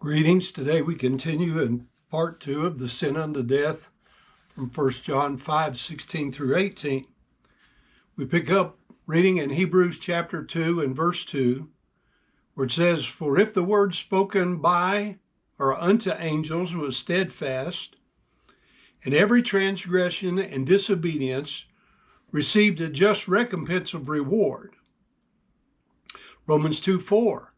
Greetings. Today we continue in part 2 of the sin unto death from 1 John 5:16 through 18. We pick up reading in Hebrews chapter 2 and verse 2, where it says, "For if the word spoken by or unto angels was steadfast, and every transgression and disobedience received a just recompense of reward." Romans 2:4,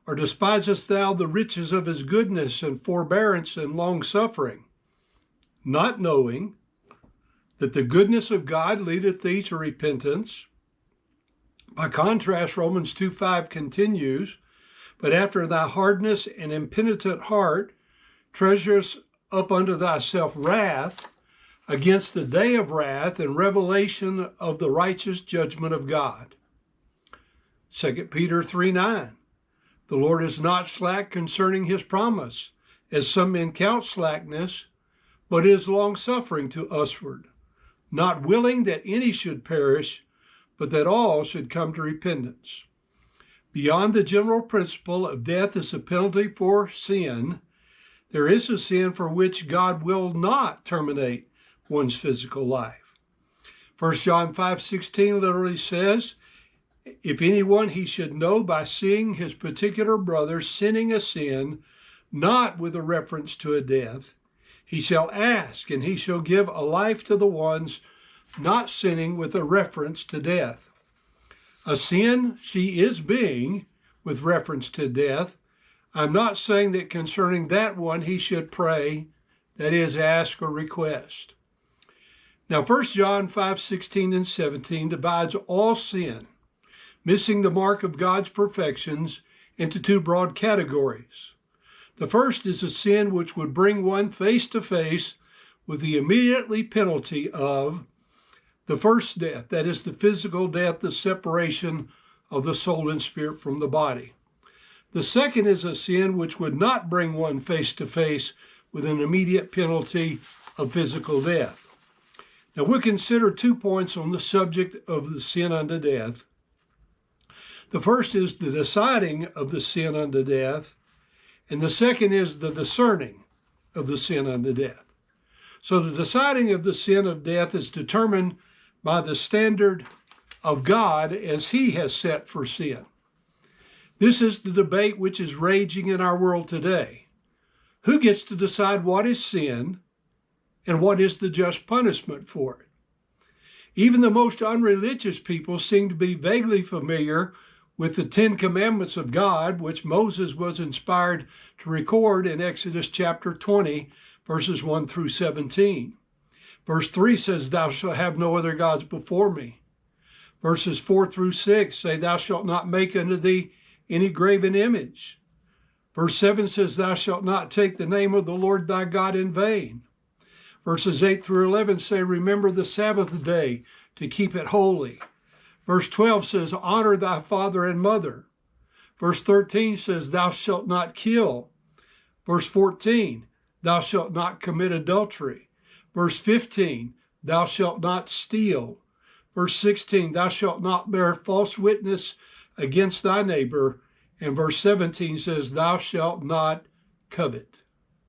"Or despisest thou the riches of his goodness and forbearance and long-suffering, not knowing that the goodness of God leadeth thee to repentance?" By contrast, Romans 2:5 continues, "But after thy hardness and impenitent heart treasurest up unto thyself wrath against the day of wrath and revelation of the righteous judgment of God." 2 Peter 3:9, "The Lord is not slack concerning his promise, as some men count slackness, but is long-suffering to usward, not willing that any should perish, but that all should come to repentance." Beyond the general principle of death as a penalty for sin, there is a sin for which God will not terminate one's physical life. 1 John 5:16 literally says, "If anyone he should know by seeing his particular brother sinning a sin, not with a reference to a death, he shall ask, and he shall give a life to the ones not sinning with a reference to death." A sin she is being with reference to death. I'm not saying that concerning that one he should pray, that is, ask or request. Now 1 John 5:16 and 17 divides all sin, missing the mark of God's perfections, into two broad categories. The first is a sin which would bring one face to face with the immediately penalty of the first death, that is the physical death, the separation of the soul and spirit from the body. The second is a sin which would not bring one face to face with an immediate penalty of physical death. Now we'll consider 2 points on the subject of the sin unto death. The first is the deciding of the sin unto death, and the second is the discerning of the sin unto death. So the deciding of the sin of death is determined by the standard of God as he has set for sin. This is the debate which is raging in our world today. Who gets to decide what is sin and what is the just punishment for it? Even the most unreligious people seem to be vaguely familiar with the 10 Commandments of God, which Moses was inspired to record in Exodus chapter 20, verses 1 through 17. Verse 3 says, "Thou shalt have no other gods before me." Verses 4 through 6 say, "Thou shalt not make unto thee any graven image." Verse 7 says, "Thou shalt not take the name of the Lord thy God in vain." Verses 8 through 11 say, "Remember the Sabbath day to keep it holy." Verse 12 says, "Honor thy father and mother." Verse 13 says, "Thou shalt not kill." Verse 14, "Thou shalt not commit adultery." Verse 15, "Thou shalt not steal." Verse 16, "Thou shalt not bear false witness against thy neighbor." And verse 17 says, "Thou shalt not covet."